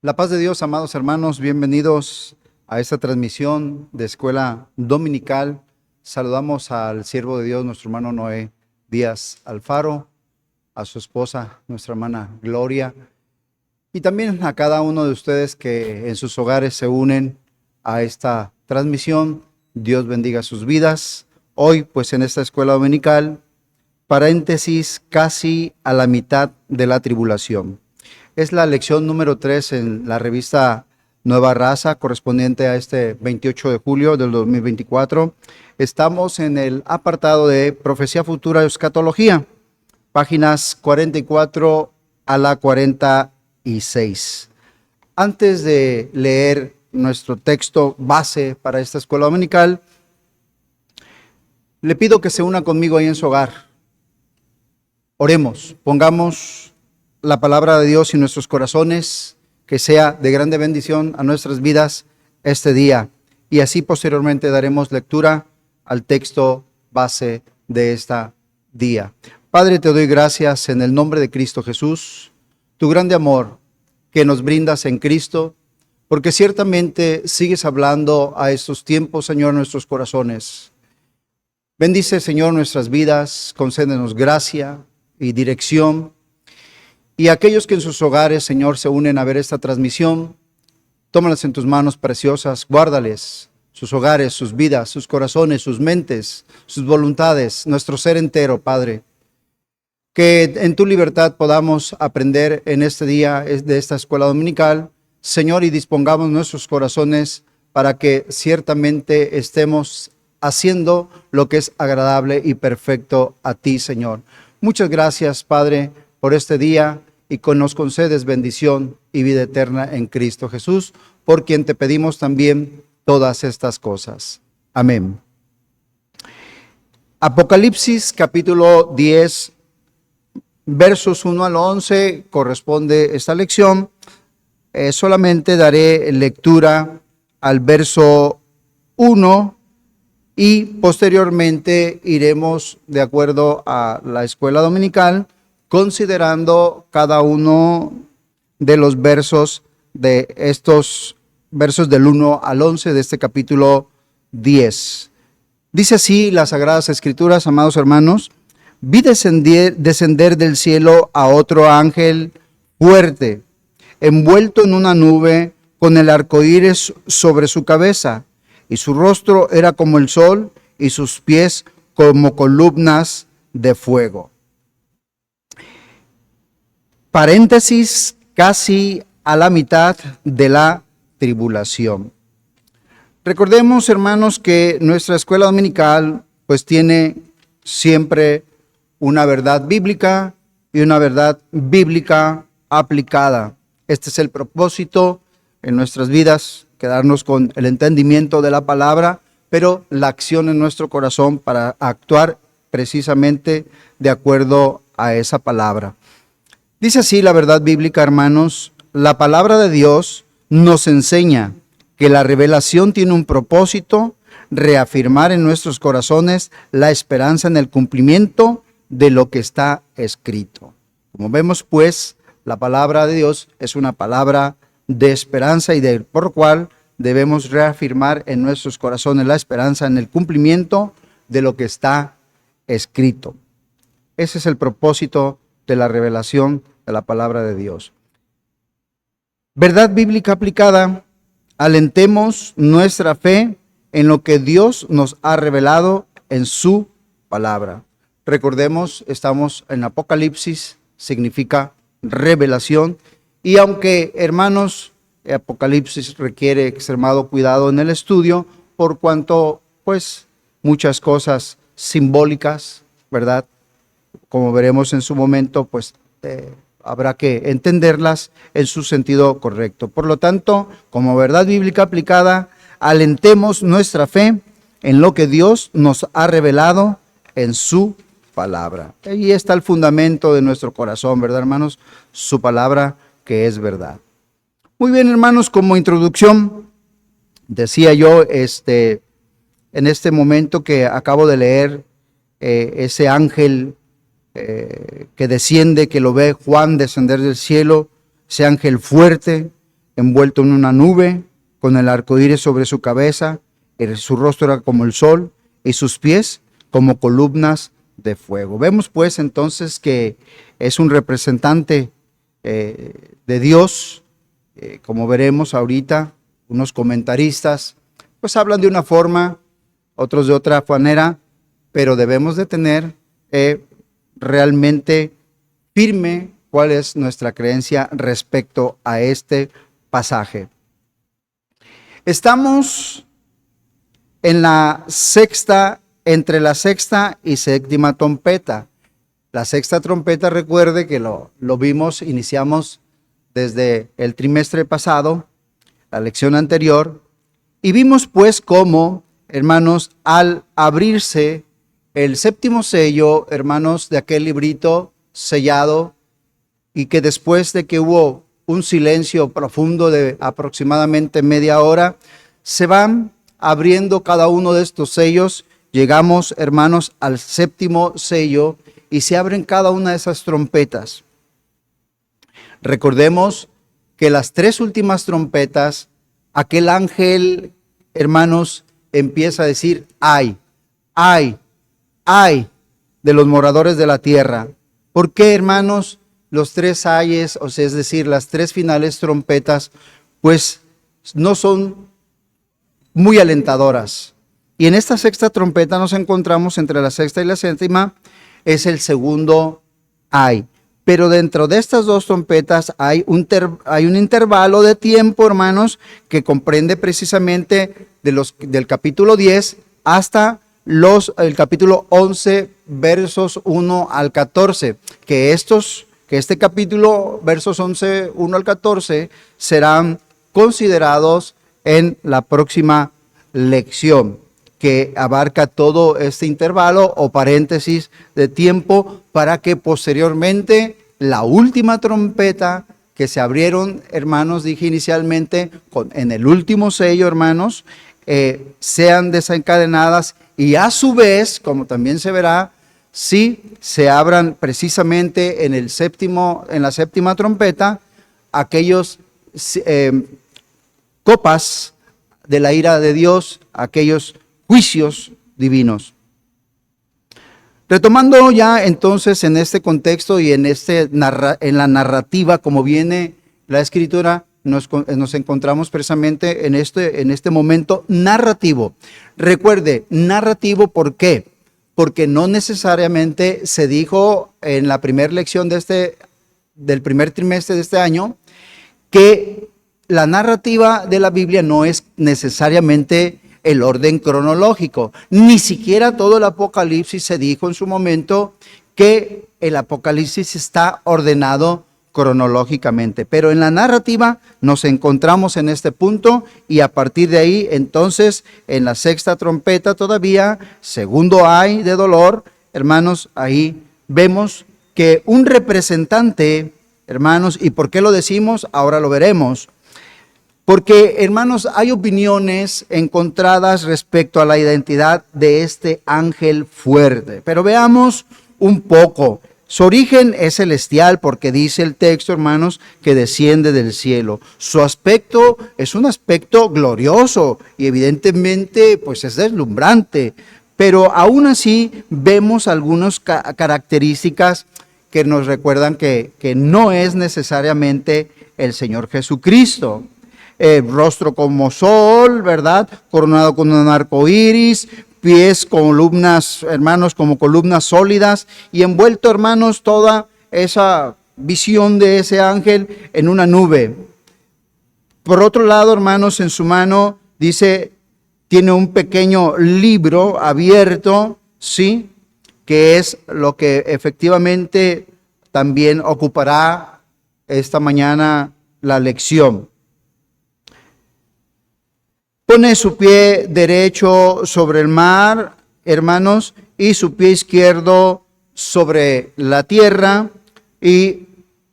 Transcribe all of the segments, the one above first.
La paz de Dios, amados hermanos, bienvenidos a esta transmisión de Escuela Dominical. Saludamos al siervo de Dios, nuestro hermano Noé Díaz Alfaro, a su esposa, nuestra hermana Gloria, y también a cada uno de ustedes que en sus hogares se unen a esta transmisión. Dios bendiga sus vidas. Hoy, pues en esta Escuela Dominical, paréntesis, casi a la mitad de la tribulación. Es la lección número 3 en la revista Nueva Raza, correspondiente a este 28 de julio del 2024. Estamos en el apartado de Profecía Futura y Escatología, páginas 44 a la 46. Antes de leer nuestro texto base para esta escuela dominical, le pido que se una conmigo ahí en su hogar. Oremos, pongamos la palabra de Dios en nuestros corazones, que sea de grande bendición a nuestras vidas este día. Y así posteriormente daremos lectura al texto base de este día. Padre, te doy gracias en el nombre de Cristo Jesús, tu grande amor que nos brindas en Cristo, porque ciertamente sigues hablando a estos tiempos, Señor, nuestros corazones. Bendice, Señor, nuestras vidas, concédenos gracia y dirección. Y aquellos que en sus hogares, Señor, se unen a ver esta transmisión, tómalas en tus manos preciosas, guárdales sus hogares, sus vidas, sus corazones, sus mentes, sus voluntades, nuestro ser entero, Padre. Que en tu libertad podamos aprender en este día de esta escuela dominical, Señor, y dispongamos nuestros corazones para que ciertamente estemos haciendo lo que es agradable y perfecto a ti, Señor. Muchas gracias, Padre, por este día, y nos concedes bendición y vida eterna en Cristo Jesús, por quien te pedimos también todas estas cosas. Amén. Apocalipsis capítulo 10, versos 1 al 11, corresponde esta lección. Solamente daré lectura al verso 1 y posteriormente iremos de acuerdo a la escuela dominical, considerando cada uno de los versos de estos versos del 1 al 11 de este capítulo 10. Dice así las Sagradas Escrituras, amados hermanos: vi descender del cielo a otro ángel fuerte, envuelto en una nube, con el arco iris sobre su cabeza, y su rostro era como el sol, y sus pies como columnas de fuego. Paréntesis, casi a la mitad de la tribulación. Recordemos, hermanos, que nuestra escuela dominical pues tiene siempre una verdad bíblica y una verdad bíblica aplicada. Este es el propósito en nuestras vidas, quedarnos con el entendimiento de la palabra, pero la acción en nuestro corazón para actuar precisamente de acuerdo a esa palabra. Dice así la verdad bíblica, hermanos: la palabra de Dios nos enseña que la revelación tiene un propósito: reafirmar en nuestros corazones la esperanza en el cumplimiento de lo que está escrito. Como vemos, pues, la palabra de Dios es una palabra de esperanza y por lo cual debemos reafirmar en nuestros corazones la esperanza en el cumplimiento de lo que está escrito. Ese es el propósito de la revelación de la palabra de Dios. Verdad bíblica aplicada: alentemos nuestra fe en lo que Dios nos ha revelado en su palabra. Recordemos, estamos en Apocalipsis, significa revelación, y aunque, hermanos, Apocalipsis requiere extremado cuidado en el estudio, por cuanto, pues, muchas cosas simbólicas, ¿verdad? Como veremos en su momento, pues, habrá que entenderlas en su sentido correcto. Por lo tanto, como verdad bíblica aplicada, alentemos nuestra fe en lo que Dios nos ha revelado en su palabra. Ahí está el fundamento de nuestro corazón, ¿verdad, hermanos? Su palabra, que es verdad. Muy bien, hermanos, como introducción, decía yo, en este momento que acabo de leer, ese ángel que desciende, que lo ve Juan descender del cielo, ese ángel fuerte, envuelto en una nube, con el arco iris sobre su cabeza, su rostro era como el sol y sus pies como columnas de fuego. Vemos pues entonces que es un representante de Dios, como veremos ahorita. Unos comentaristas pues hablan de una forma, otros de otra manera, pero debemos de tener realmente firme cuál es nuestra creencia respecto a este pasaje. Estamos entre la sexta y séptima trompeta. La sexta trompeta, recuerde que lo vimos, iniciamos desde el trimestre pasado, la lección anterior, y vimos pues cómo, hermanos, al abrirse el séptimo sello, hermanos, de aquel librito sellado, y que después de que hubo un silencio profundo de aproximadamente media hora, se van abriendo cada uno de estos sellos. Llegamos, hermanos, al séptimo sello y se abren cada una de esas trompetas. Recordemos que las tres últimas trompetas, aquel ángel, hermanos, empieza a decir: ay, ay, ay de los moradores de la tierra. ¿Por qué, hermanos? Los tres ayes, o sea, es decir, las tres finales trompetas, pues no son muy alentadoras. Y en esta sexta trompeta nos encontramos entre la sexta y la séptima, es el segundo ay. Pero dentro de estas dos trompetas hay un intervalo de tiempo, hermanos, que comprende precisamente del capítulo 10 hasta el capítulo 11, versos 1 al 14, que este capítulo, versos 11, 1 al 14, serán considerados en la próxima lección, que abarca todo este intervalo o paréntesis de tiempo, para que posteriormente la última trompeta que se abrieron, hermanos, dije inicialmente, en el último sello, hermanos, sean desencadenadas y a su vez, como también se verá, si se abran precisamente en la séptima trompeta, aquellos copas de la ira de Dios, aquellos juicios divinos. Retomando ya entonces en este contexto y en la narrativa como viene la Escritura, nos encontramos precisamente en este momento narrativo. Recuerde, narrativo, ¿por qué? Porque no necesariamente se dijo en la primera lección del primer trimestre de este año que la narrativa de la Biblia no es necesariamente el orden cronológico. Ni siquiera todo el Apocalipsis se dijo en su momento que el Apocalipsis está ordenado cronológicamente. Pero en la narrativa nos encontramos en este punto y a partir de ahí, entonces, en la sexta trompeta todavía, segundo ay de dolor, hermanos, ahí vemos que un representante, hermanos, ¿y por qué lo decimos? Ahora lo veremos. Porque, hermanos, hay opiniones encontradas respecto a la identidad de este ángel fuerte. Pero veamos un poco. Su origen es celestial porque dice el texto, hermanos, que desciende del cielo. Su aspecto es un aspecto glorioso y evidentemente pues es deslumbrante. Pero aún así vemos algunas características que nos recuerdan que no es necesariamente el Señor Jesucristo. Rostro como sol, ¿verdad? Coronado con un arco iris, pies, columnas, hermanos, como columnas sólidas, y envuelto, hermanos, toda esa visión de ese ángel en una nube. Por otro lado, hermanos, en su mano dice, tiene un pequeño libro abierto, ¿sí? Que es lo que efectivamente también ocupará esta mañana la lección. Pone su pie derecho sobre el mar, hermanos, y su pie izquierdo sobre la tierra, y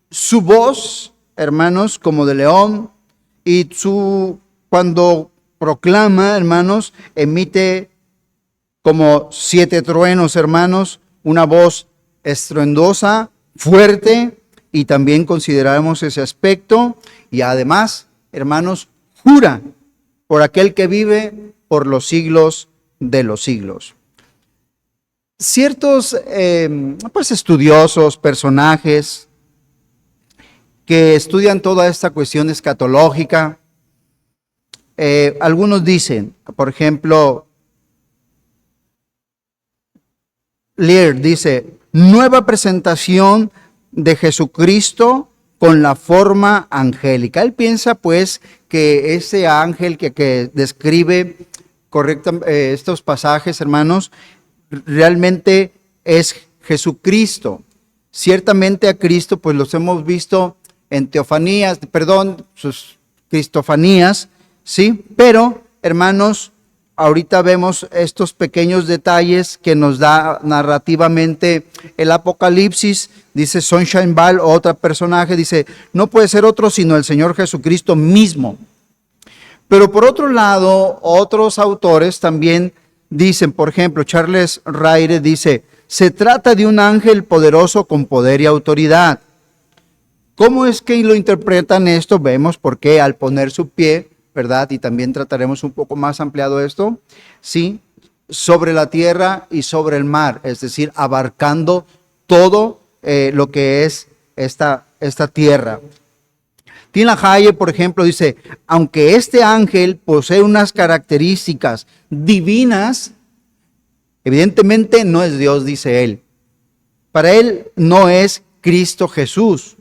su voz, hermanos, como de león, y cuando proclama, hermanos, emite como 7 truenos, hermanos, una voz estruendosa, fuerte, y también consideramos ese aspecto, y además hermanos, jura por aquel que vive por los siglos de los siglos. Ciertos estudiosos, personajes que estudian toda esta cuestión escatológica, algunos dicen, por ejemplo, Lear dice, nueva presentación de Jesucristo con la forma angélica. Él piensa pues que ese ángel que describe correctamente estos pasajes, hermanos, realmente es Jesucristo. Ciertamente a Cristo pues los hemos visto en sus cristofanías, ¿sí? Pero, hermanos, ahorita vemos estos pequeños detalles que nos da narrativamente el Apocalipsis. Dice Sunshine Ball, otro personaje, dice, no puede ser otro sino el Señor Jesucristo mismo. Pero por otro lado, otros autores también dicen, por ejemplo, Charles Ryrie dice, se trata de un ángel poderoso con poder y autoridad. ¿Cómo es que lo interpretan esto? Vemos por qué al poner su pie, ¿verdad? Y también trataremos un poco más ampliado esto, ¿sí? Sobre la tierra y sobre el mar, es decir, abarcando todo lo que es esta tierra. Tim LaHaye, por ejemplo, dice, aunque este ángel posee unas características divinas, evidentemente no es Dios, dice él. Para él no es Cristo Jesús,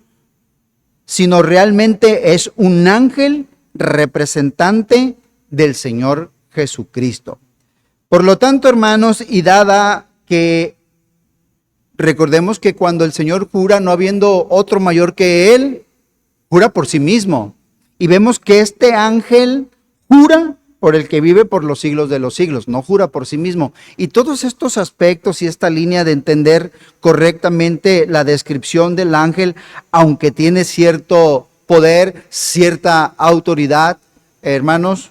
sino realmente es un ángel representante del Señor Jesucristo. Por lo tanto, hermanos, y dada que recordemos que cuando el Señor jura, no habiendo otro mayor que Él, jura por sí mismo. Y vemos que este ángel jura por el que vive por los siglos de los siglos, no jura por sí mismo. Y todos estos aspectos y esta línea de entender correctamente la descripción del ángel, aunque tiene cierto poder, cierta autoridad, hermanos,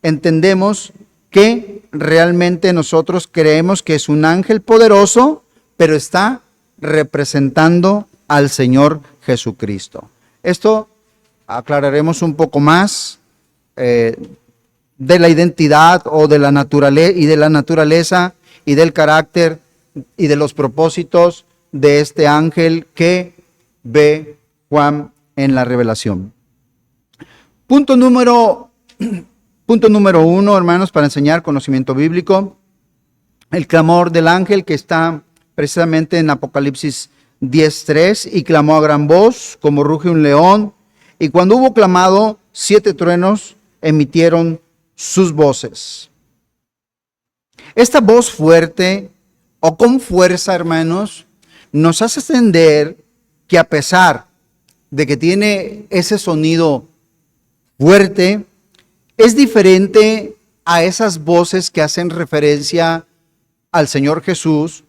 entendemos que realmente nosotros creemos que es un ángel poderoso, pero está representando al Señor Jesucristo. Esto aclararemos un poco más de la identidad o de la naturaleza y del carácter y de los propósitos de este ángel que ve Juan en la revelación. Punto número 1, hermanos, para enseñar conocimiento bíblico. El clamor del ángel que está precisamente en Apocalipsis 10:3, y clamó a gran voz como ruge un león, y cuando hubo clamado, 7 truenos emitieron sus voces. Esta voz fuerte o con fuerza, hermanos, nos hace entender que a pesar de que tiene ese sonido fuerte, es diferente a esas voces que hacen referencia al Señor Jesús,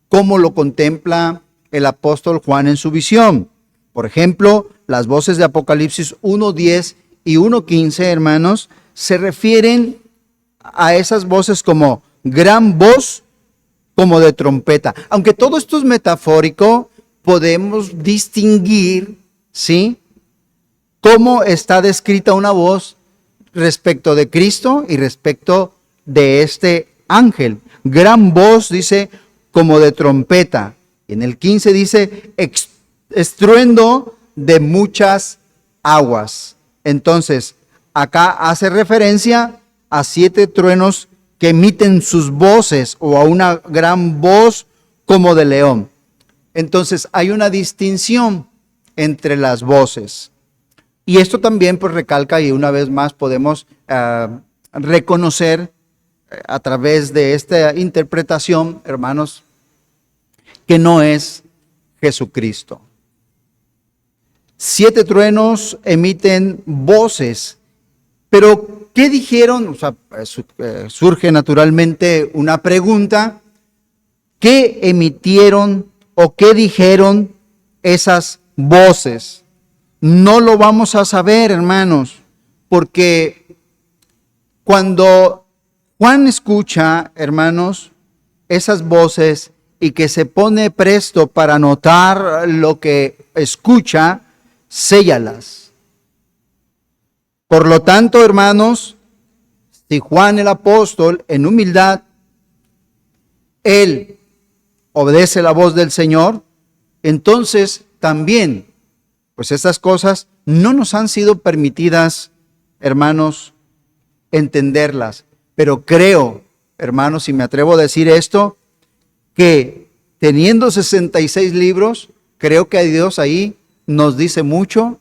como lo contempla el apóstol Juan en su visión. Por ejemplo, las voces de Apocalipsis 1:10 y 1:15, hermanos, se refieren a esas voces como gran voz, como de trompeta. Aunque todo esto es metafórico, podemos distinguir, ¿sí?, cómo está descrita una voz respecto de Cristo y respecto de este ángel. Gran voz, dice, como de trompeta. En el 15 dice, estruendo de muchas aguas. Entonces, acá hace referencia a 7 truenos que emiten sus voces, o a una gran voz como de león. Entonces, hay una distinción entre las voces. Y esto también pues recalca, y una vez más podemos reconocer a través de esta interpretación, hermanos, que no es Jesucristo. 7 truenos emiten voces, pero ¿qué dijeron? O sea, surge naturalmente una pregunta: ¿qué emitieron o qué dijeron esas voces? No lo vamos a saber, hermanos, porque cuando Juan escucha, hermanos, esas voces y que se pone presto para anotar lo que escucha, séllalas. Por lo tanto, hermanos, si Juan el apóstol en humildad, él obedece la voz del Señor, entonces también, pues estas cosas no nos han sido permitidas, hermanos, entenderlas. Pero creo, hermanos, y me atrevo a decir esto, que teniendo 66 libros, creo que Dios ahí nos dice mucho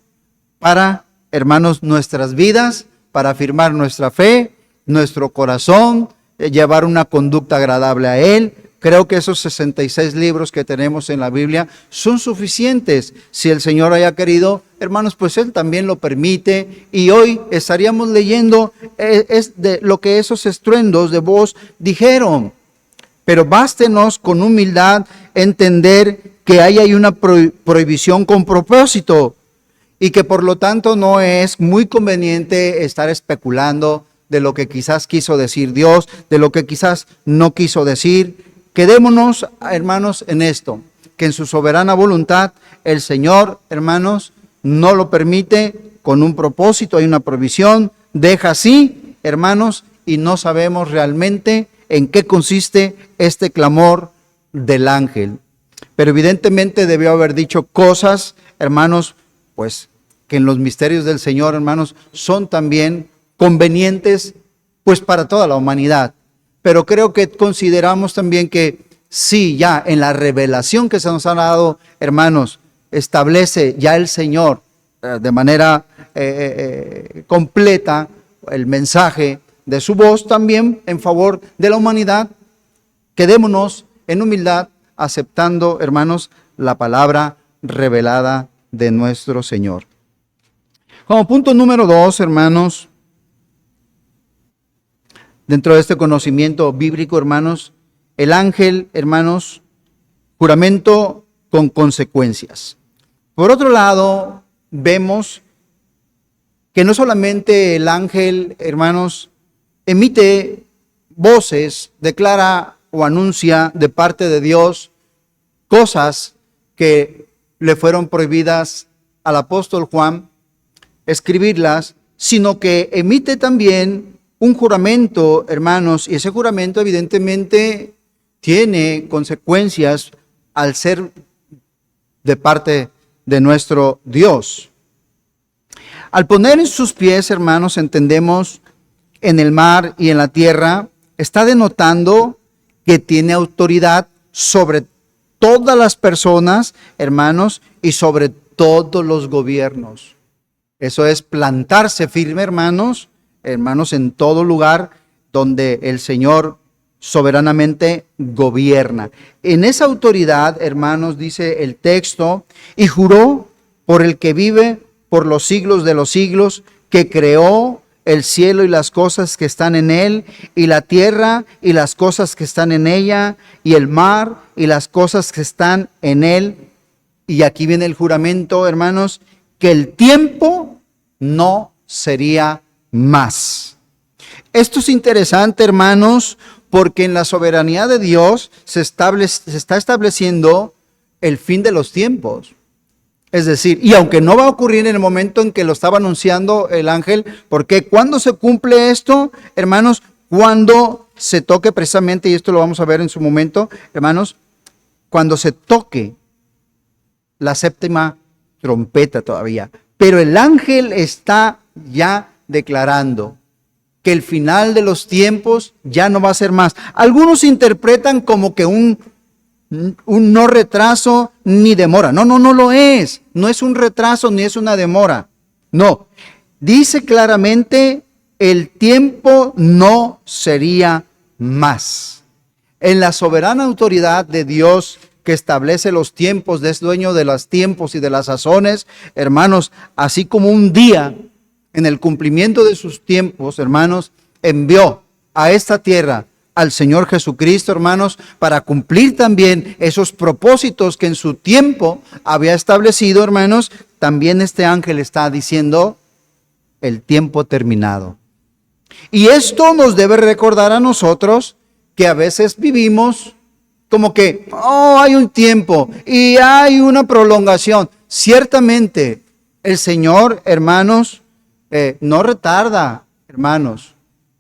para, hermanos, nuestras vidas, para afirmar nuestra fe, nuestro corazón, llevar una conducta agradable a Él. Creo que esos 66 libros que tenemos en la Biblia son suficientes. Si el Señor haya querido, hermanos, pues Él también lo permite. Y hoy estaríamos leyendo de lo que esos estruendos de voz dijeron. Pero bástenos con humildad entender que ahí hay una prohibición con propósito y que por lo tanto no es muy conveniente estar especulando de lo que quizás quiso decir Dios, de lo que quizás no quiso decir. Quedémonos, hermanos, en esto, que en su soberana voluntad el Señor, hermanos, no lo permite con un propósito, hay una provisión, deja así, hermanos, y no sabemos realmente en qué consiste este clamor del ángel. Pero evidentemente debió haber dicho cosas, hermanos, pues que en los misterios del Señor, hermanos, son también convenientes, pues para toda la humanidad. Pero creo que consideramos también que sí, ya en la revelación que se nos ha dado, hermanos, establece ya el Señor de manera completa el mensaje de su voz también en favor de la humanidad. Quedémonos en humildad aceptando, hermanos, la palabra revelada de nuestro Señor. Como punto número 2, hermanos, dentro de este conocimiento bíblico, hermanos, el ángel, hermanos, juramento con consecuencias. Por otro lado, vemos que no solamente el ángel, hermanos, emite voces, declara o anuncia de parte de Dios cosas que le fueron prohibidas al apóstol Juan escribirlas, sino que emite también un juramento, hermanos, y ese juramento evidentemente tiene consecuencias al ser de parte de nuestro Dios. Al poner en sus pies, hermanos, entendemos en el mar y en la tierra, está denotando que tiene autoridad sobre todas las personas, hermanos, y sobre todos los gobiernos. Eso es plantarse firme, hermanos, en todo lugar donde el Señor soberanamente gobierna. En esa autoridad, hermanos, dice el texto, y juró por el que vive por los siglos de los siglos, que creó el cielo y las cosas que están en él, y la tierra y las cosas que están en ella, y el mar y las cosas que están en él. Y aquí viene el juramento, hermanos, que el tiempo no sería más. Esto es interesante, hermanos, porque en la soberanía de Dios se está estableciendo el fin de los tiempos. Es decir, y aunque no va a ocurrir en el momento en que lo estaba anunciando el ángel, porque ¿cuándo se cumple esto, hermanos? Cuando se toque precisamente, y esto lo vamos a ver en su momento, hermanos, cuando se toque la séptima trompeta todavía. Pero el ángel está ya declarando que el final de los tiempos ya no va a ser más. Algunos interpretan como que un no retraso ni demora. No lo es. No es un retraso ni es una demora. No. Dice claramente, el tiempo no sería más. En la soberana autoridad de Dios que establece los tiempos, es dueño de los tiempos y de las sazones, hermanos, así como un día en el cumplimiento de sus tiempos, hermanos, envió a esta tierra al Señor Jesucristo, hermanos, para cumplir también esos propósitos que en su tiempo había establecido, hermanos. También este ángel está diciendo el tiempo terminado. Y esto nos debe recordar a nosotros que a veces vivimos como que, hay un tiempo y hay una prolongación. Ciertamente el Señor, hermanos, no retarda, hermanos,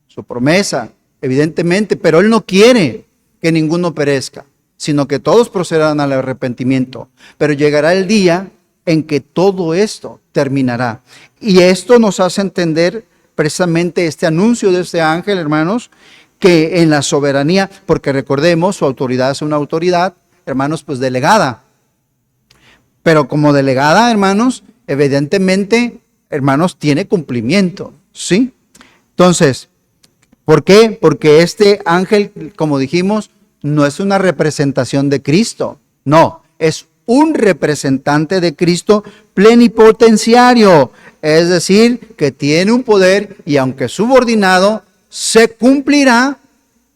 su promesa, evidentemente, pero Él no quiere que ninguno perezca, sino que todos procedan al arrepentimiento. Pero llegará el día en que todo esto terminará. Y esto nos hace entender precisamente este anuncio de este ángel, hermanos, que en la soberanía, porque recordemos, su autoridad es una autoridad, hermanos, pues delegada. Pero como delegada, hermanos, evidentemente, hermanos, tiene cumplimiento, ¿sí? Entonces, ¿por qué? Porque este ángel, como dijimos, no es una representación de Cristo, no, es un representante de Cristo plenipotenciario, es decir, que tiene un poder y aunque subordinado, se cumplirá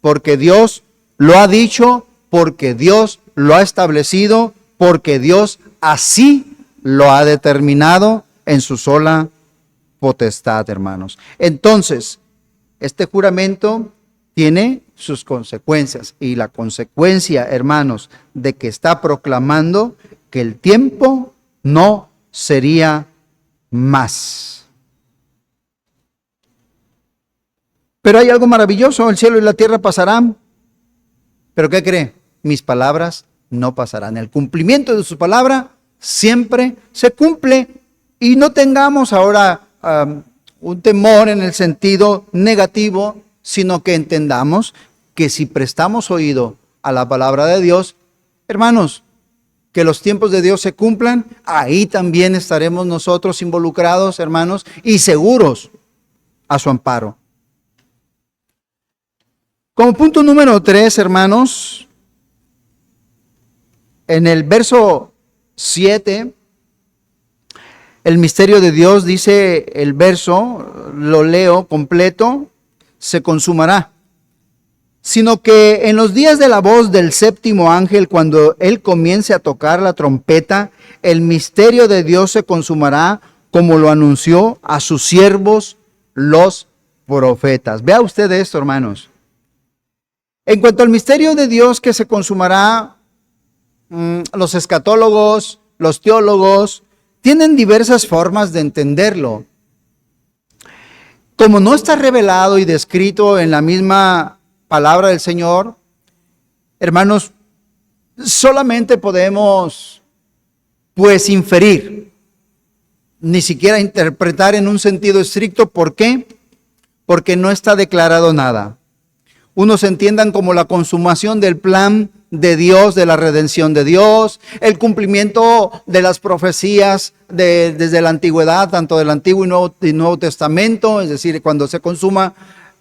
porque Dios lo ha dicho, porque Dios lo ha establecido, porque Dios así lo ha determinado en su sola potestad, hermanos. Entonces, este juramento tiene sus consecuencias y la consecuencia, hermanos, de que está proclamando que el tiempo no sería más. Pero hay algo maravilloso, el cielo y la tierra pasarán. ¿Pero qué cree? Mis palabras no pasarán. El cumplimiento de su palabra siempre se cumple y no tengamos ahora un temor en el sentido negativo, sino que entendamos que si prestamos oído a la palabra de Dios, hermanos, que los tiempos de Dios se cumplan, ahí también estaremos nosotros involucrados, hermanos, y seguros a su amparo. Como punto número 3, hermanos, en el verso 7, el misterio de Dios, dice el verso, lo leo completo, se consumará. Sino que en los días de la voz del séptimo ángel, cuando él comience a tocar la trompeta, el misterio de Dios se consumará como lo anunció a sus siervos los profetas. Vea usted esto, hermanos. En cuanto al misterio de Dios que se consumará, los escatólogos, los teólogos, tienen diversas formas de entenderlo. Como no está revelado y descrito en la misma palabra del Señor, hermanos, solamente podemos, pues, inferir, ni siquiera interpretar en un sentido estricto. ¿Por qué? Porque no está declarado nada. Unos entiendan como la consumación del plan de Dios, de la redención de Dios, el cumplimiento de las profecías desde la antigüedad, tanto del Antiguo y Nuevo Testamento, es decir, cuando se consuma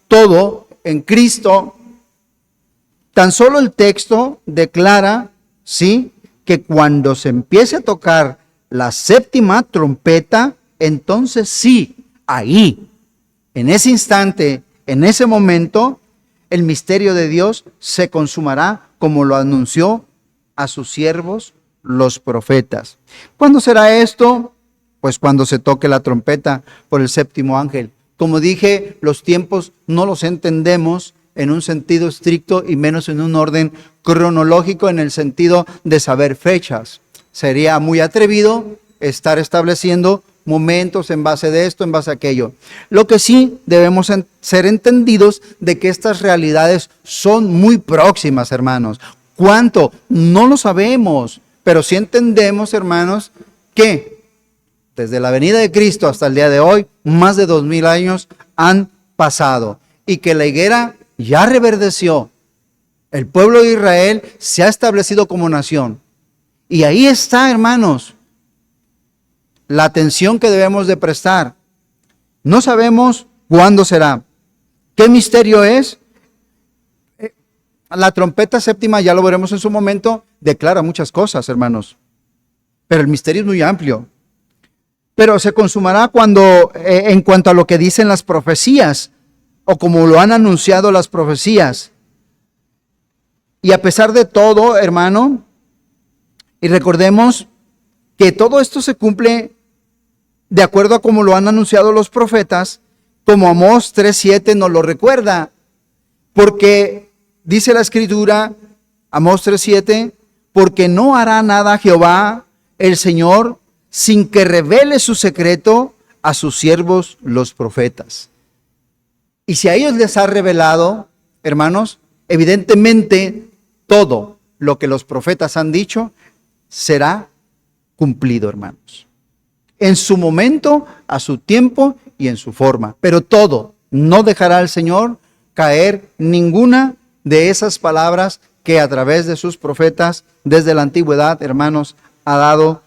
todo en Cristo. Tan solo el texto declara, sí, que cuando se empiece a tocar la séptima trompeta, entonces sí, ahí, en ese instante, en ese momento, el misterio de Dios se consumará como lo anunció a sus siervos los profetas. ¿Cuándo será esto? Pues cuando se toque la trompeta por el séptimo ángel. Como dije, los tiempos no los entendemos en un sentido estricto y menos en un orden cronológico en el sentido de saber fechas. Sería muy atrevido estar estableciendo momentos en base de esto, en base a aquello. Lo que sí debemos ser entendidos de que estas realidades son muy próximas, hermanos. ¿Cuánto? No lo sabemos, pero sí entendemos, hermanos, que desde la venida de Cristo hasta el día de hoy, más de 2000 años han pasado y que la higuera ya reverdeció. El pueblo de Israel se ha establecido como nación. Y ahí está, hermanos, la atención que debemos de prestar. No sabemos cuándo será. ¿Qué misterio es? La trompeta séptima, ya lo veremos en su momento, declara muchas cosas, hermanos. Pero el misterio es muy amplio. Pero se consumará cuando, en cuanto a lo que dicen las profecías, o como lo han anunciado las profecías. Y a pesar de todo, hermano, y recordemos que todo esto se cumple de acuerdo a como lo han anunciado los profetas, como Amós 3:7 nos lo recuerda, porque dice la Escritura, Amós 3:7, porque no hará nada Jehová el Señor sin que revele su secreto a sus siervos los profetas. Y si a ellos les ha revelado, hermanos, evidentemente todo lo que los profetas han dicho será cumplido, hermanos. En su momento, a su tiempo y en su forma. Pero todo, no dejará el Señor caer ninguna de esas palabras que a través de sus profetas desde la antigüedad, hermanos, ha dado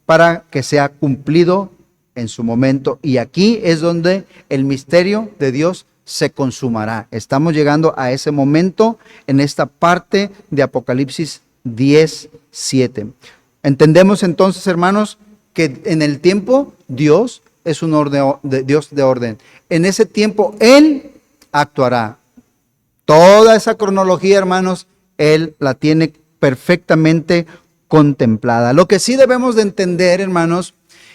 para que sea cumplido en su momento. Y aquí es donde el misterio de Dios se consumará. Estamos llegando a ese momento en esta parte de Apocalipsis 10:7. Entendemos entonces, hermanos, que en el tiempo Dios es un Dios de orden. En ese tiempo Él actuará. Toda esa cronología, hermanos, Él la tiene perfectamente contemplada. Lo que sí debemos de entender, hermanos,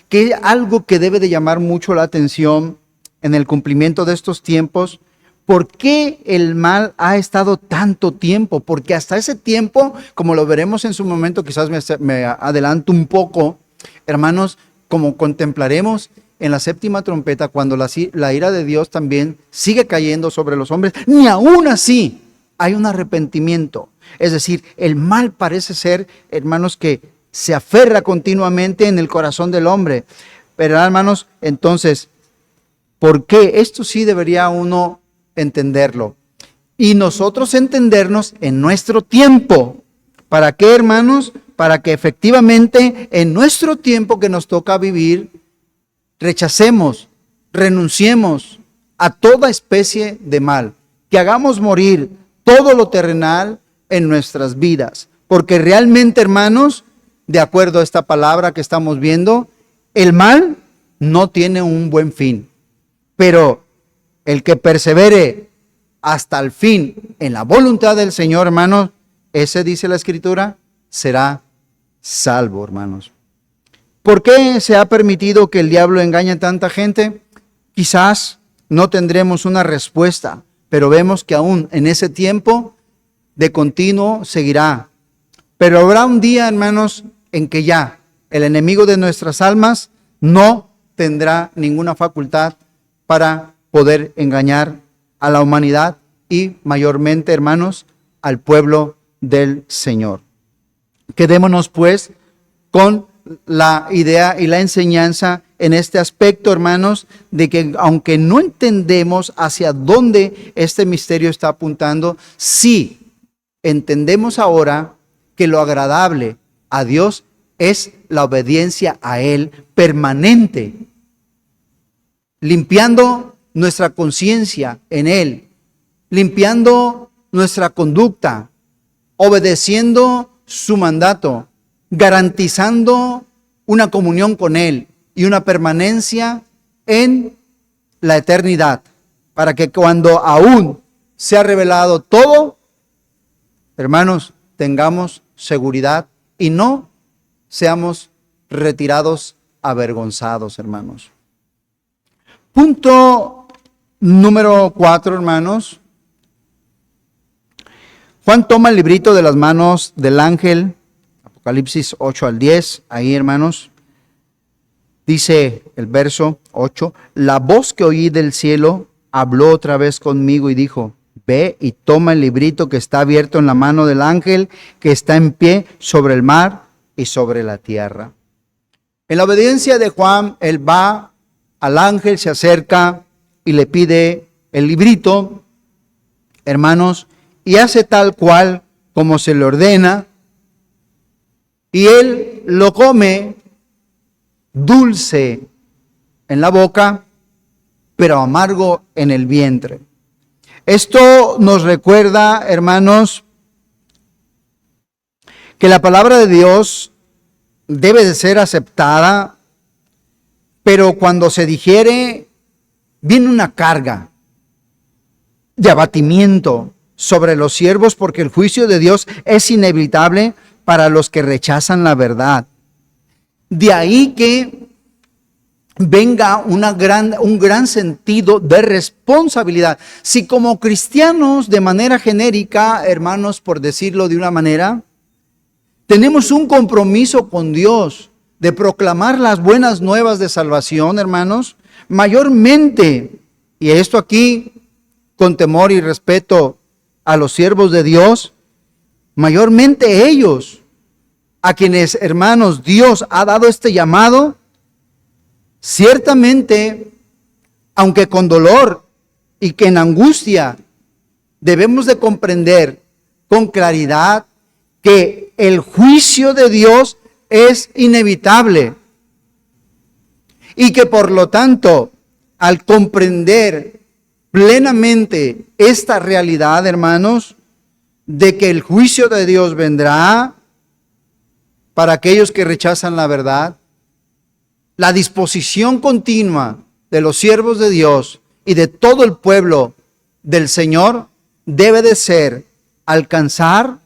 que algo que debe de llamar mucho la atención en el cumplimiento de estos tiempos, ¿por qué el mal ha estado tanto tiempo? Porque hasta ese tiempo, como lo veremos en su momento, quizás me adelanto un poco, hermanos, como contemplaremos en la séptima trompeta, cuando la ira de Dios también sigue cayendo sobre los hombres, ni aún así hay un arrepentimiento. Es decir, el mal parece ser, hermanos, que se aferra continuamente en el corazón del hombre. Pero, hermanos, entonces, ¿por qué? Esto sí debería uno entenderlo. Y nosotros entendernos en nuestro tiempo. ¿Para qué, hermanos? Para que efectivamente en nuestro tiempo que nos toca vivir, rechacemos, renunciemos a toda especie de mal. Que hagamos morir todo lo terrenal en nuestras vidas. Porque realmente, hermanos, de acuerdo a esta palabra que estamos viendo, el mal no tiene un buen fin. Pero el que persevere hasta el fin en la voluntad del Señor, hermanos, ese, dice la Escritura, será salvo, hermanos. ¿Por qué se ha permitido que el diablo engañe a tanta gente? Quizás no tendremos una respuesta, pero vemos que aún en ese tiempo de continuo seguirá. Pero habrá un día, hermanos, en que ya el enemigo de nuestras almas no tendrá ninguna facultad para poder engañar a la humanidad y mayormente, hermanos, al pueblo del Señor. Quedémonos pues con la idea y la enseñanza en este aspecto, hermanos, de que aunque no entendemos hacia dónde este misterio está apuntando, sí entendemos ahora que lo agradable a Dios es la obediencia a Él permanente, limpiando nuestra conciencia en Él, limpiando nuestra conducta, obedeciendo su mandato, garantizando una comunión con Él y una permanencia en la eternidad, para que cuando aún se ha revelado todo, hermanos, tengamos seguridad y no seamos retirados avergonzados, hermanos. Punto número 4, hermanos. Juan toma el librito de las manos del ángel, Apocalipsis 8-10, ahí, hermanos, dice el verso 8, la voz que oí del cielo habló otra vez conmigo y dijo, ve y toma el librito que está abierto en la mano del ángel que está en pie sobre el mar y sobre la tierra. En la obediencia de Juan, él va al ángel, se acerca y le pide el librito, hermanos, y hace tal cual como se le ordena, y él lo come dulce en la boca, pero amargo en el vientre. Esto nos recuerda, hermanos, que la palabra de Dios debe de ser aceptada, pero cuando se digiere, viene una carga de abatimiento sobre los siervos, porque el juicio de Dios es inevitable para los que rechazan la verdad. De ahí que venga un gran sentido de responsabilidad. Si como cristianos, de manera genérica, hermanos, por decirlo de una manera, tenemos un compromiso con Dios de proclamar las buenas nuevas de salvación, hermanos, mayormente, y esto aquí con temor y respeto a los siervos de Dios, mayormente ellos, a quienes, hermanos, Dios ha dado este llamado, ciertamente, aunque con dolor y que en angustia, debemos de comprender con claridad que el juicio de Dios es inevitable y que por lo tanto, al comprender plenamente esta realidad, hermanos, de que el juicio de Dios vendrá para aquellos que rechazan la verdad, la disposición continua de los siervos de Dios y de todo el pueblo del Señor debe de ser alcanzar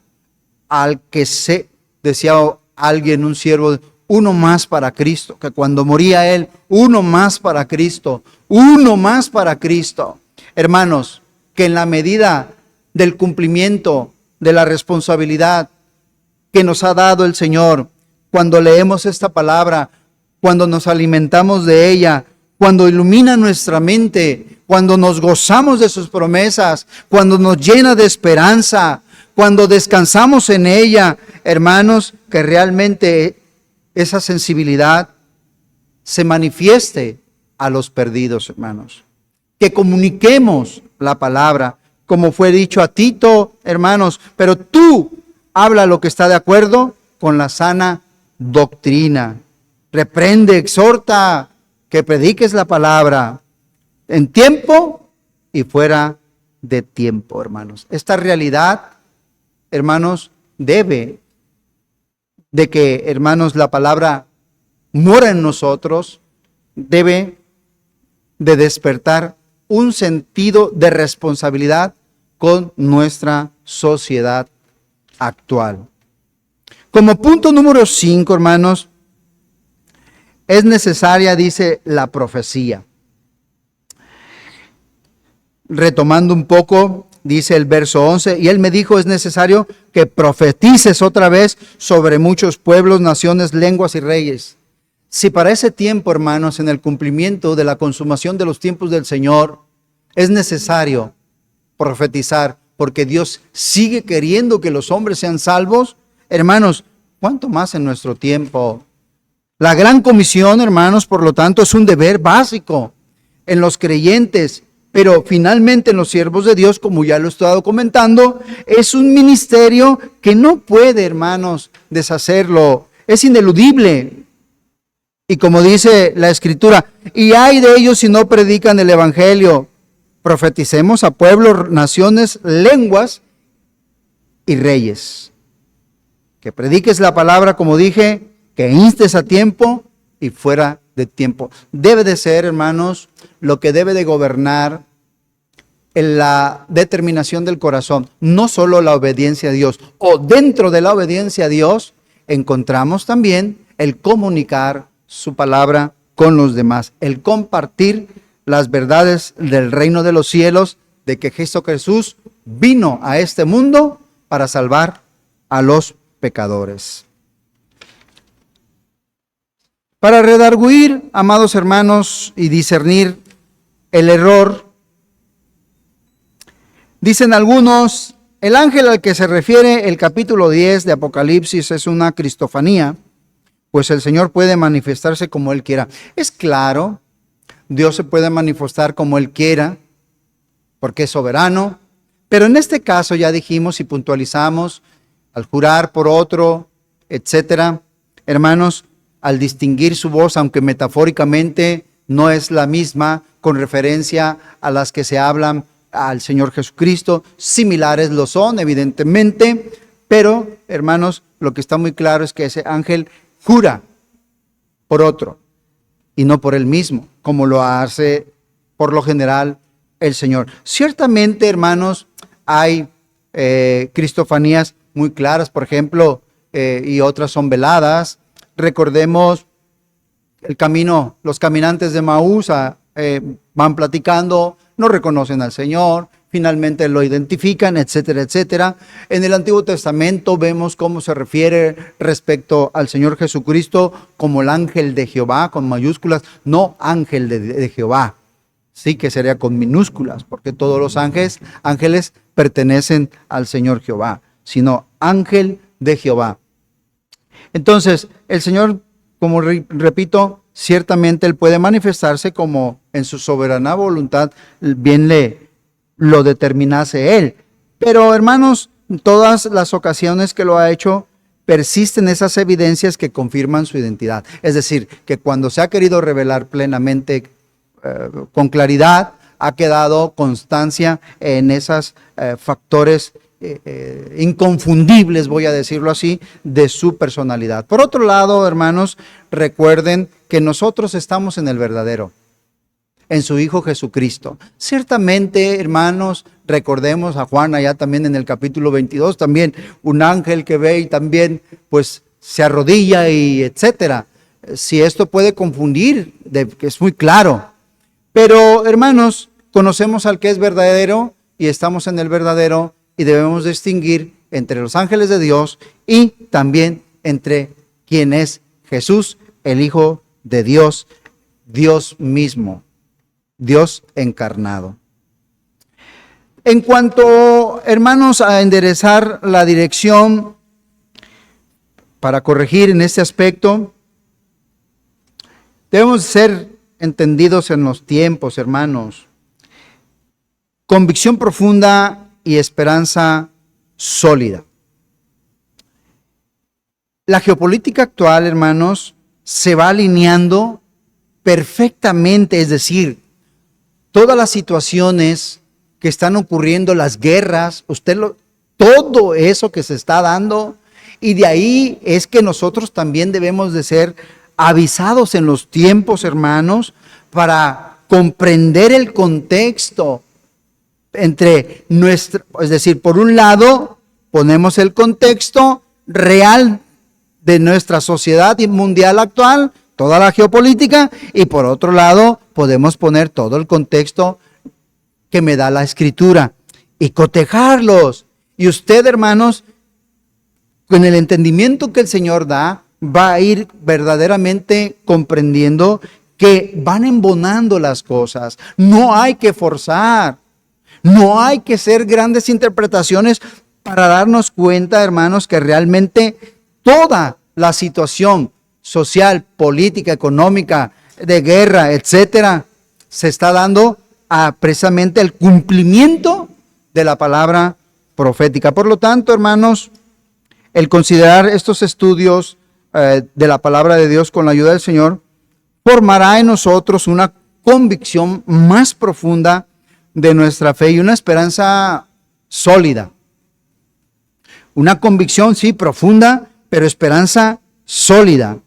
al que se, decía alguien, un siervo, uno más para Cristo, que cuando moría él, uno más para Cristo, uno más para Cristo. Hermanos, que en la medida del cumplimiento de la responsabilidad que nos ha dado el Señor, cuando leemos esta palabra, cuando nos alimentamos de ella, cuando ilumina nuestra mente, cuando nos gozamos de sus promesas, cuando nos llena de esperanza, cuando descansamos en ella, hermanos, que realmente esa sensibilidad se manifieste a los perdidos, hermanos. Que comuniquemos la palabra, como fue dicho a Tito, hermanos, pero tú habla lo que está de acuerdo con la sana doctrina. Reprende, exhorta, que prediques la palabra en tiempo y fuera de tiempo, hermanos. Esta realidad, hermanos, debe de que, hermanos, la palabra mora en nosotros, debe de despertar un sentido de responsabilidad con nuestra sociedad actual. Como punto número 5, hermanos, es necesaria, dice, la profecía. Retomando un poco, dice el verso 11, y él me dijo, es necesario que profetices otra vez sobre muchos pueblos, naciones, lenguas y reyes. Si para ese tiempo, hermanos, en el cumplimiento de la consumación de los tiempos del Señor, es necesario profetizar, porque Dios sigue queriendo que los hombres sean salvos, hermanos, ¿cuánto más en nuestro tiempo? La gran comisión, hermanos, por lo tanto, es un deber básico en los creyentes, pero finalmente en los siervos de Dios, como ya lo he estado comentando, es un ministerio que no puede, hermanos, deshacerlo. Es ineludible. Y como dice la Escritura, y hay de ellos si no predican el Evangelio. Profeticemos a pueblos, naciones, lenguas y reyes. Que prediques la palabra, como dije, que instes a tiempo y fuera de tiempo. Debe de ser, hermanos, lo que debe de gobernar en la determinación del corazón. No solo la obediencia a Dios. O dentro de la obediencia a Dios, encontramos también el comunicar su palabra con los demás. El compartir las verdades del reino de los cielos, de que Cristo Jesús vino a este mundo para salvar a los pecadores. Para redarguir, amados hermanos, y discernir el error, dicen algunos, el ángel al que se refiere el capítulo 10 de Apocalipsis es una cristofanía, pues el Señor puede manifestarse como Él quiera. Es claro, Dios se puede manifestar como Él quiera, porque es soberano, pero en este caso ya dijimos y puntualizamos, al jurar por otro, etcétera, hermanos, al distinguir su voz, aunque metafóricamente no es la misma con referencia a las que se hablan al Señor Jesucristo, similares lo son, evidentemente, pero, hermanos, lo que está muy claro es que ese ángel jura por otro y no por él mismo, como lo hace por lo general el Señor. Ciertamente, hermanos, hay cristofanías muy claras, por ejemplo, y otras son veladas. Recordemos el camino, los caminantes de Maús van platicando, no reconocen al Señor, finalmente lo identifican, etcétera, etcétera. En el Antiguo Testamento vemos cómo se refiere respecto al Señor Jesucristo como el ángel de Jehová, con mayúsculas, no ángel de Jehová, sí que sería con minúsculas, porque todos los ángeles pertenecen al Señor Jehová, sino ángel de Jehová. Entonces, el Señor, como repito, ciertamente Él puede manifestarse como en su soberana voluntad bien lo determinase Él. Pero, hermanos, todas las ocasiones que lo ha hecho, persisten esas evidencias que confirman su identidad. Es decir, que cuando se ha querido revelar plenamente con claridad, ha quedado constancia en esos factores inconfundibles, voy a decirlo así, de su personalidad. Por otro lado, hermanos, recuerden que nosotros estamos en el verdadero, en su Hijo Jesucristo. Ciertamente, hermanos, recordemos a Juan allá también en el capítulo 22, también un ángel que ve y también pues se arrodilla y etcétera. Si esto puede confundir, que es muy claro. Pero, hermanos, conocemos al que es verdadero y estamos en el verdadero y debemos distinguir entre los ángeles de Dios y también entre quien es Jesús, el Hijo de Dios, Dios mismo, Dios encarnado. En cuanto, hermanos, a enderezar la dirección para corregir en este aspecto, debemos ser entendidos en los tiempos, hermanos. Convicción profunda y esperanza sólida. La geopolítica actual, hermanos, se va alineando perfectamente, es decir, todas las situaciones que están ocurriendo, las guerras, todo eso que se está dando, y de ahí es que nosotros también debemos de ser avisados en los tiempos, hermanos, para comprender el contexto entre es decir, por un lado, ponemos el contexto real de nuestra sociedad mundial actual, toda la geopolítica, y por otro lado, podemos poner todo el contexto que me da la Escritura y cotejarlos. Y usted, hermanos, con el entendimiento que el Señor da, va a ir verdaderamente comprendiendo que van embonando las cosas. No hay que forzar. No hay que hacer grandes interpretaciones para darnos cuenta, hermanos, que realmente toda la situación social, política, económica, de guerra, etcétera, se está dando a precisamente el cumplimiento de la palabra profética. Por lo tanto, hermanos, el considerar estos estudios de la palabra de Dios con la ayuda del Señor formará en nosotros una convicción más profunda de nuestra fe y una esperanza sólida. Una convicción, sí, profunda, pero esperanza sólida.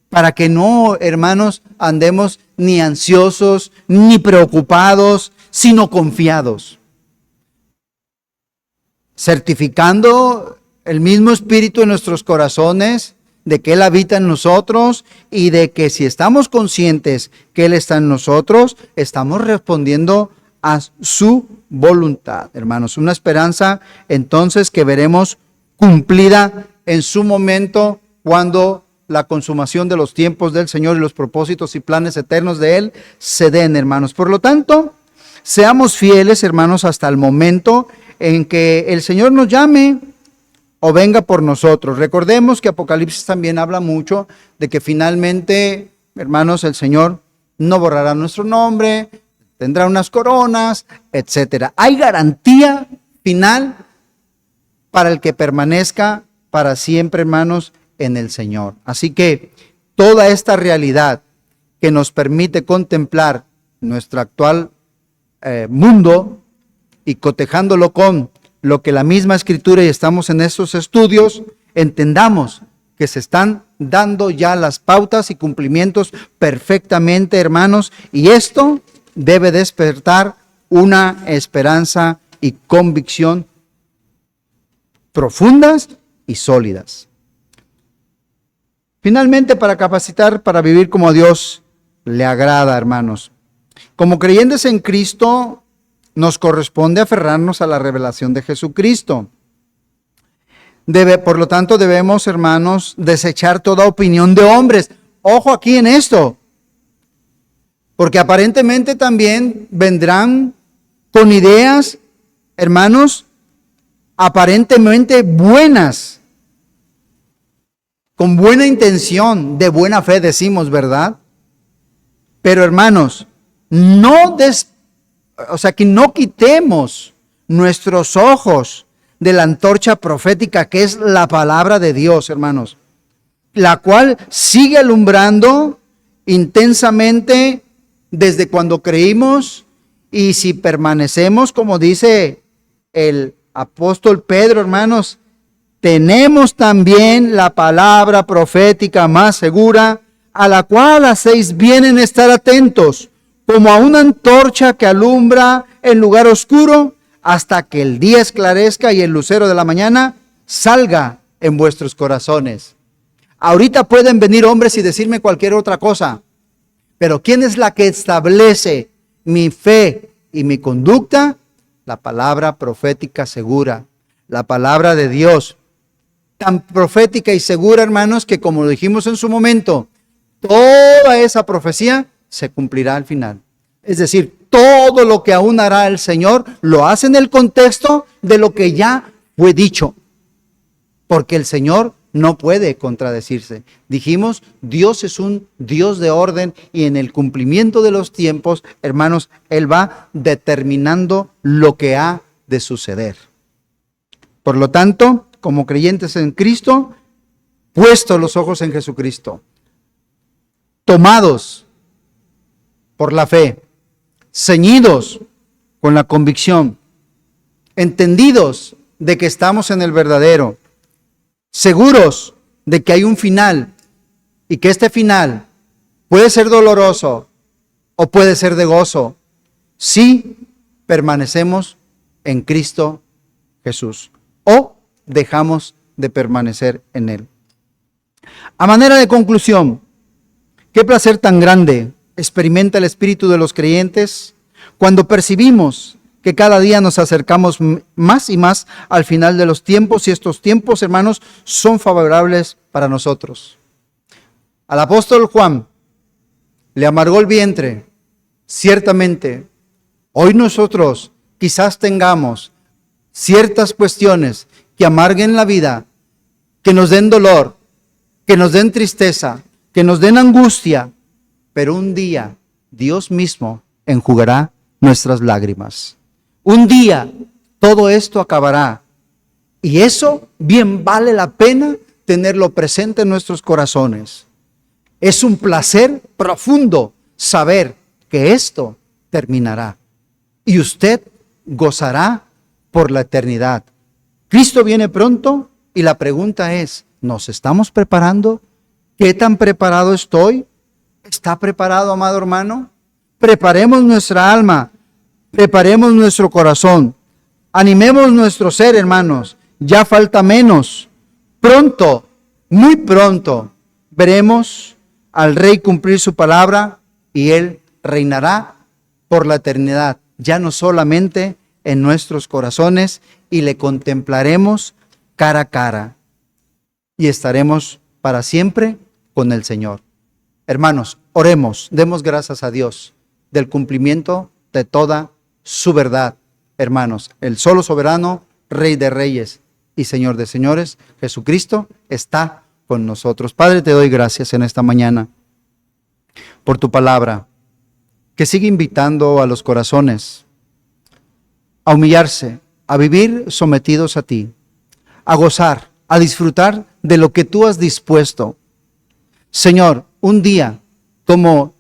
Para que no, hermanos, andemos ni ansiosos, ni preocupados, sino confiados. Certificando el mismo Espíritu en nuestros corazones, de que Él habita en nosotros y de que si estamos conscientes que Él está en nosotros, estamos respondiendo a su voluntad, hermanos. Una esperanza entonces que veremos cumplida en su momento cuando la consumación de los tiempos del Señor y los propósitos y planes eternos de Él se den, hermanos. Por lo tanto, seamos fieles, hermanos, hasta el momento en que el Señor nos llame o venga por nosotros. Recordemos que Apocalipsis también habla mucho de que finalmente, hermanos, el Señor no borrará nuestro nombre, tendrá unas coronas, etcétera. Hay garantía final para el que permanezca para siempre, hermanos, en el Señor. Así que toda esta realidad que nos permite contemplar nuestro actual mundo y cotejándolo con lo que la misma Escritura, y estamos en estos estudios, entendamos que se están dando ya las pautas y cumplimientos perfectamente, hermanos, y esto debe despertar una esperanza y convicción profundas y sólidas. Finalmente, para capacitar para vivir como a Dios le agrada, hermanos. Como creyentes en Cristo nos corresponde aferrarnos a la revelación de Jesucristo. Por lo tanto, debemos, hermanos, desechar toda opinión de hombres. Ojo aquí en esto, porque aparentemente también vendrán con ideas, hermanos, aparentemente buenas, con buena intención, de buena fe decimos, ¿verdad? Pero hermanos, que no quitemos nuestros ojos de la antorcha profética que es la palabra de Dios, hermanos, la cual sigue alumbrando intensamente desde cuando creímos, y si permanecemos, como dice el apóstol Pedro, hermanos, tenemos también la palabra profética más segura, a la cual hacéis bien en estar atentos, como a una antorcha que alumbra en lugar oscuro, hasta que el día esclarezca y el lucero de la mañana salga en vuestros corazones. Ahorita pueden venir hombres y decirme cualquier otra cosa, pero ¿quién es la que establece mi fe y mi conducta? La palabra profética segura, la palabra de Dios, tan profética y segura, hermanos, que como lo dijimos en su momento, toda esa profecía se cumplirá al final. Es decir, todo lo que aún hará el Señor lo hace en el contexto de lo que ya fue dicho, porque el Señor no puede contradecirse. Dijimos, Dios es un Dios de orden, y en el cumplimiento de los tiempos, hermanos, Él va determinando lo que ha de suceder. Por lo tanto, como creyentes en Cristo, puestos los ojos en Jesucristo, tomados por la fe, ceñidos con la convicción, entendidos de que estamos en el verdadero, seguros de que hay un final y que este final puede ser doloroso o puede ser de gozo si permanecemos en Cristo Jesús o dejamos de permanecer en Él. A manera de conclusión, qué placer tan grande experimenta el espíritu de los creyentes cuando percibimos que cada día nos acercamos más y más al final de los tiempos, y estos tiempos, hermanos, son favorables para nosotros. Al apóstol Juan le amargó el vientre, ciertamente. Hoy nosotros quizás tengamos ciertas cuestiones que amarguen la vida, que nos den dolor, que nos den tristeza, que nos den angustia, pero un día Dios mismo enjugará nuestras lágrimas. Un día todo esto acabará, y eso bien vale la pena tenerlo presente en nuestros corazones. Es un placer profundo saber que esto terminará y usted gozará por la eternidad. Cristo viene pronto, y la pregunta es, ¿nos estamos preparando? ¿Qué tan preparado estoy? ¿Está preparado, amado hermano? Preparemos nuestra alma, preparemos nuestro corazón, animemos nuestro ser, hermanos. Ya falta menos. Pronto, muy pronto, veremos al Rey cumplir su palabra, y Él reinará por la eternidad, ya no solamente en nuestros corazones, y le contemplaremos cara a cara, y estaremos para siempre con el Señor. Hermanos, oremos, demos gracias a Dios del cumplimiento de toda su verdad. Hermanos, el solo soberano, Rey de reyes y Señor de señores, Jesucristo, está con nosotros. Padre, te doy gracias en esta mañana por tu palabra, que sigue invitando a los corazones a humillarse, a vivir sometidos a ti, a gozar, a disfrutar de lo que tú has dispuesto. Señor, un día, como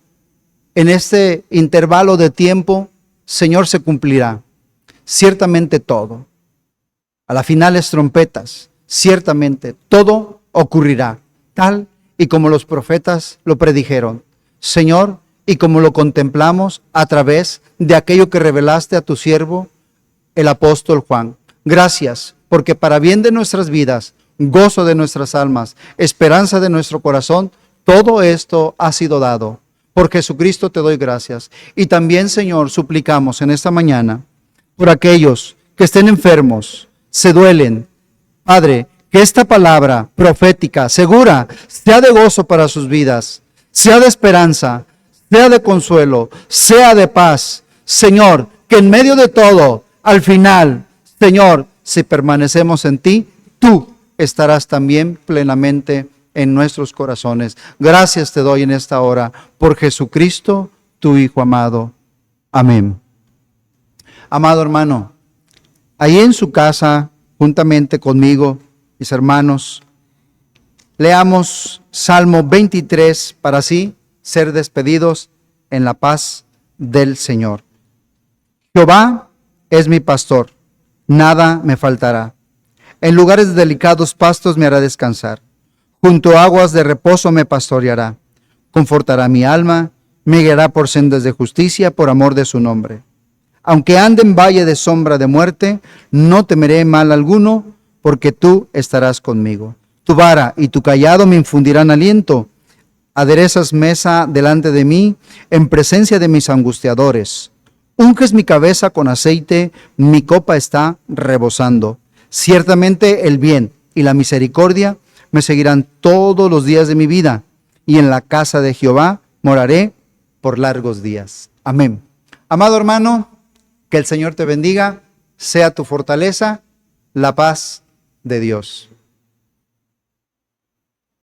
en este intervalo de tiempo, Señor, se cumplirá ciertamente todo. A las finales trompetas, ciertamente todo ocurrirá, tal y como los profetas lo predijeron. Señor, y como lo contemplamos a través de aquello que revelaste a tu siervo, el apóstol Juan. Gracias, porque para bien de nuestras vidas, gozo de nuestras almas, esperanza de nuestro corazón, todo esto ha sido dado. Por Jesucristo te doy gracias. Y también, Señor, suplicamos en esta mañana por aquellos que estén enfermos, se duelen. Padre, que esta palabra profética, segura, sea de gozo para sus vidas, sea de esperanza, sea de consuelo, sea de paz. Señor, que en medio de todo, al final, Señor, si permanecemos en ti, tú estarás también plenamente en nuestros corazones. Gracias te doy en esta hora por Jesucristo, tu Hijo amado. Amén. Amado hermano, ahí en su casa, juntamente conmigo, mis hermanos, leamos Salmo 23 para así ser despedidos en la paz del Señor. Jehová es mi pastor, nada me faltará. En lugares de delicados pastos me hará descansar. Junto a aguas de reposo me pastoreará. Confortará mi alma, me guiará por sendas de justicia por amor de su nombre. Aunque ande en valle de sombra de muerte, no temeré mal alguno, porque tú estarás conmigo. Tu vara y tu cayado me infundirán aliento. Aderezas mesa delante de mí, en presencia de mis angustiadores. Unges mi cabeza con aceite, mi copa está rebosando. Ciertamente el bien y la misericordia me seguirán todos los días de mi vida, y en la casa de Jehová moraré por largos días. Amén. Amado hermano, que el Señor te bendiga, sea tu fortaleza, la paz de Dios.